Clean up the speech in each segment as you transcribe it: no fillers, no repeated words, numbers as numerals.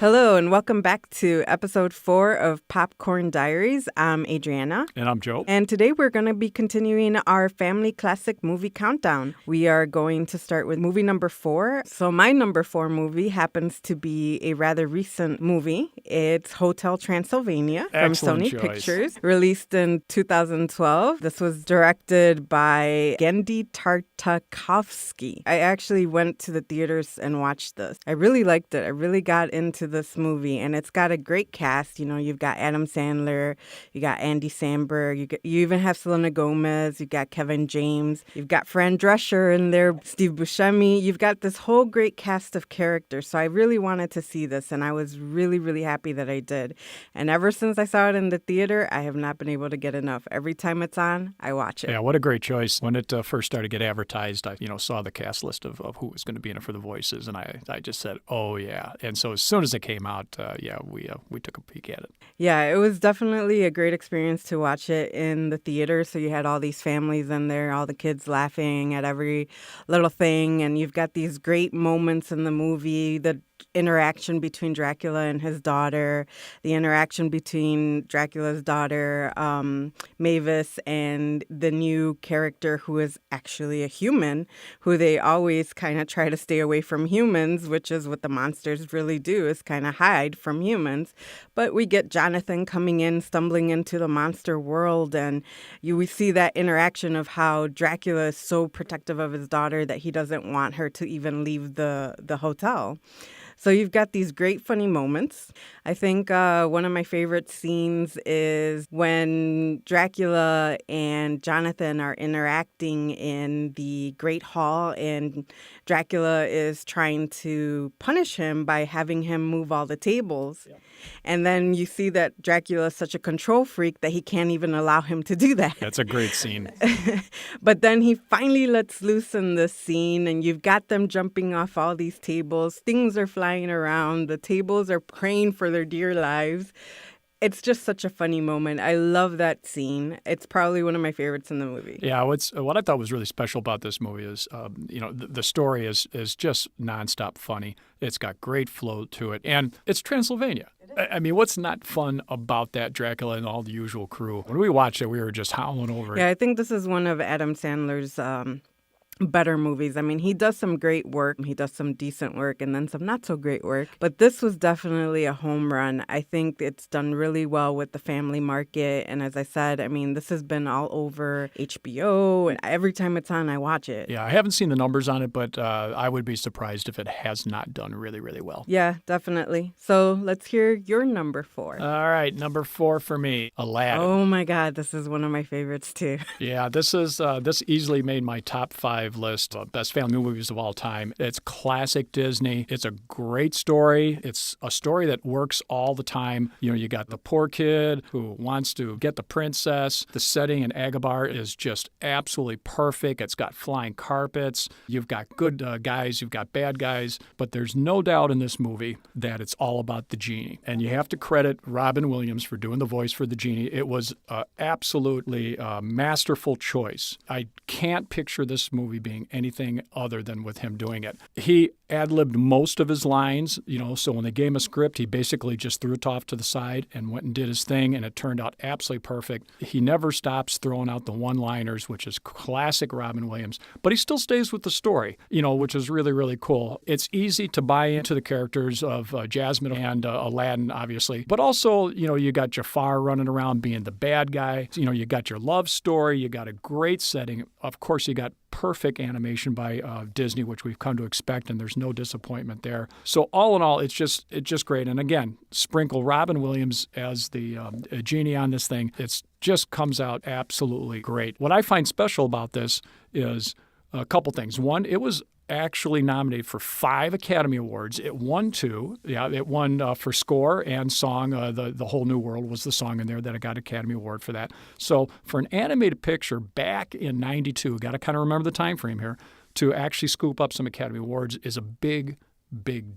Hello, and welcome back to episode 4 of Popcorn Diaries. I'm Adriana. And I'm Joe. And today we're going to be continuing our family classic movie countdown. We are going to start with movie number 4. So my number 4 movie happens to be a rather recent movie. It's Hotel Transylvania from Sony Pictures, released in 2012. This was directed by Genndy Tartakovsky. I actually went to the theaters and watched this. I really liked it. I really got into this movie, and it's got a great cast. You know, you've got Adam Sandler, you got Andy Samberg, you even have Selena Gomez, you got Kevin James, you've got Fran Drescher in there, Steve Buscemi. You've got this whole great cast of characters. So I really wanted to see this, and I was really, really happy that I did. And ever since I saw it in the theater, I have not been able to get enough. Every time it's on, I watch it. Yeah, what a great choice. When it first started to get advertised, I saw the cast list of who was going to be in it for the voices, and I just said, oh, yeah. And so as soon as it came out, we took a peek at it. Yeah, it was definitely a great experience to watch it in the theater. So you had all these families in there, all the kids laughing at every little thing, and you've got these great moments in the movie, the interaction between Dracula and his daughter, the interaction between Dracula's daughter, Mavis, and the new character who is actually a human, who they always kind of try to stay away from humans, which is what the monsters really do, is kind of hide from humans. But we get Jonathan coming in, stumbling into the monster world, and we see that interaction of how Dracula is so protective of his daughter that he doesn't want her to even leave the hotel. So you've got these great funny moments. I think one of my favorite scenes is when Dracula and Jonathan are interacting in the Great Hall, and Dracula is trying to punish him by having him move all the tables. Yeah. And then you see that Dracula is such a control freak that he can't even allow him to do that. That's a great scene. But then he finally lets loose in this scene, and you've got them jumping off all these tables. Things are flying around. The tables are praying for their dear lives. It's just such a funny moment. I love that scene. It's probably one of my favorites in the movie. Yeah, what I thought was really special about this movie is, the story is just nonstop funny. It's got great flow to it, and it's Transylvania. I mean, what's not fun about that Dracula and all the usual crew? When we watched it, we were just howling over it. Yeah, I think this is one of Adam Sandler's better movies. I mean, he does some great work. He does some decent work and then some not so great work. But this was definitely a home run. I think it's done really well with the family market. And as I said, I mean, this has been all over HBO. And every time it's on, I watch it. Yeah, I haven't seen the numbers on it, but I would be surprised if it has not done really, really well. Yeah, definitely. So let's hear your number 4. All right, number 4 for me, Aladdin. Oh my God, this is one of my favorites too. Yeah, this easily made my top 5 list of best family movies of all time. It's classic Disney. It's a great story. It's a story that works all the time. You got the poor kid who wants to get the princess. The setting in Agrabah is just absolutely perfect. It's got flying carpets. You've got good guys. You've got bad guys. But there's no doubt in this movie that it's all about the genie. And you have to credit Robin Williams for doing the voice for the genie. It was absolutely a masterful choice. I can't picture this movie being anything other than with him doing it. He ad-libbed most of his lines, so when they gave him a script, he basically just threw it off to the side and went and did his thing, and it turned out absolutely perfect. He never stops throwing out the one-liners, which is classic Robin Williams, but he still stays with the story, which is really, really cool. It's easy to buy into the characters of Jasmine and Aladdin, obviously, but also, you got Jafar running around being the bad guy. You got your love story. You got a great setting. Of course, you got perfect animation by Disney, which we've come to expect, and there's no disappointment there. So all in all, it's just great. And again, sprinkle Robin Williams as the genie on this thing. It just comes out absolutely great. What I find special about this is a couple things. One, it was actually nominated for 5 Academy Awards. It won 2. Yeah, it won for score and song. The Whole New World was the song in there that it got Academy Award for that. So for an animated picture back in 92, got to kind of remember the time frame here, to actually scoop up some Academy Awards is a big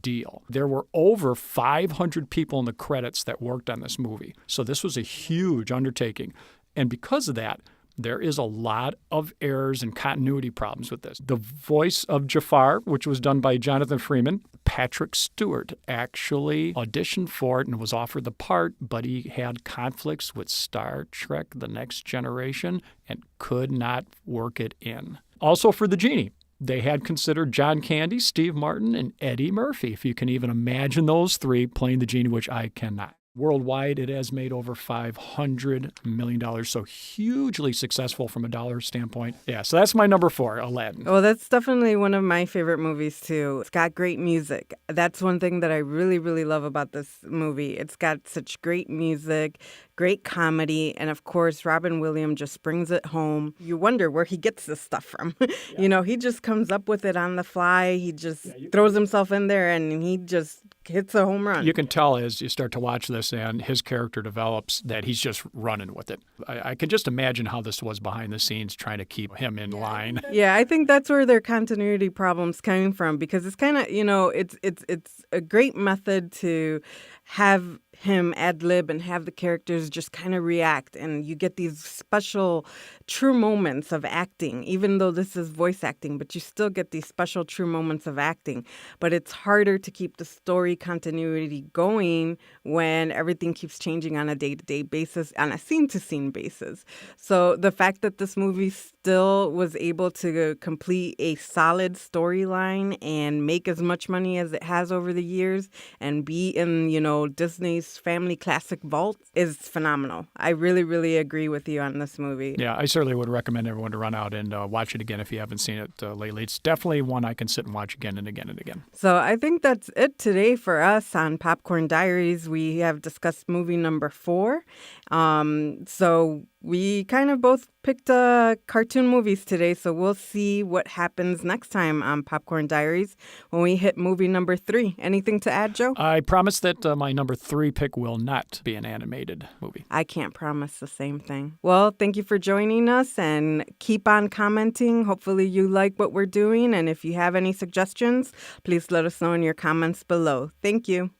deal. There were over 500 people in the credits that worked on this movie. So this was a huge undertaking. And because of that, There is a lot of errors and continuity problems with this. The voice of Jafar, which was done by Jonathan Freeman, Patrick Stewart actually auditioned for it and was offered the part, but he had conflicts with Star Trek The Next Generation and could not work it in. Also for the genie, they had considered John Candy, Steve Martin, and Eddie Murphy, if you can even imagine those three playing the genie, which I cannot. Worldwide, it has made over $500 million, so hugely successful from a dollar standpoint. Yeah, so that's my number 4, Aladdin. Well, that's definitely one of my favorite movies, too. It's got great music. That's one thing that I really, really love about this movie. It's got such great music, great comedy, and of course, Robin Williams just brings it home. You wonder where he gets this stuff from. He just comes up with it on the fly. He just throws himself in there, and he just hits a home run. You can tell as you start to watch this and his character develops that he's just running with it. I can just imagine how this was behind the scenes trying to keep him in line. Yeah, I think that's where their continuity problems came from, because it's kind of, it's a great method to have him ad-lib and have the characters just kind of react, and you get these special true moments of acting, even though this is voice acting, but you still get these special true moments of acting. But it's harder to keep the story continuity going when everything keeps changing on a day-to-day basis, on a scene-to-scene basis. So the fact that this movie still was able to complete a solid storyline and make as much money as it has over the years and be in, Disney's family classic vault is phenomenal. I really, really agree with you on this movie. Yeah, I certainly would recommend everyone to run out and watch it again if you haven't seen it lately. It's definitely one I can sit and watch again and again and again. So I think that's it today for us on Popcorn Diaries. We have discussed movie number 4. So we kind of both picked cartoon movies today, so we'll see what happens next time on Popcorn Diaries when we hit movie number 3. Anything to add, Joe? I promise that my number 3 pick will not be an animated movie. I can't promise the same thing. Well, thank you for joining us, and keep on commenting. Hopefully you like what we're doing, and if you have any suggestions, please let us know in your comments below. Thank you.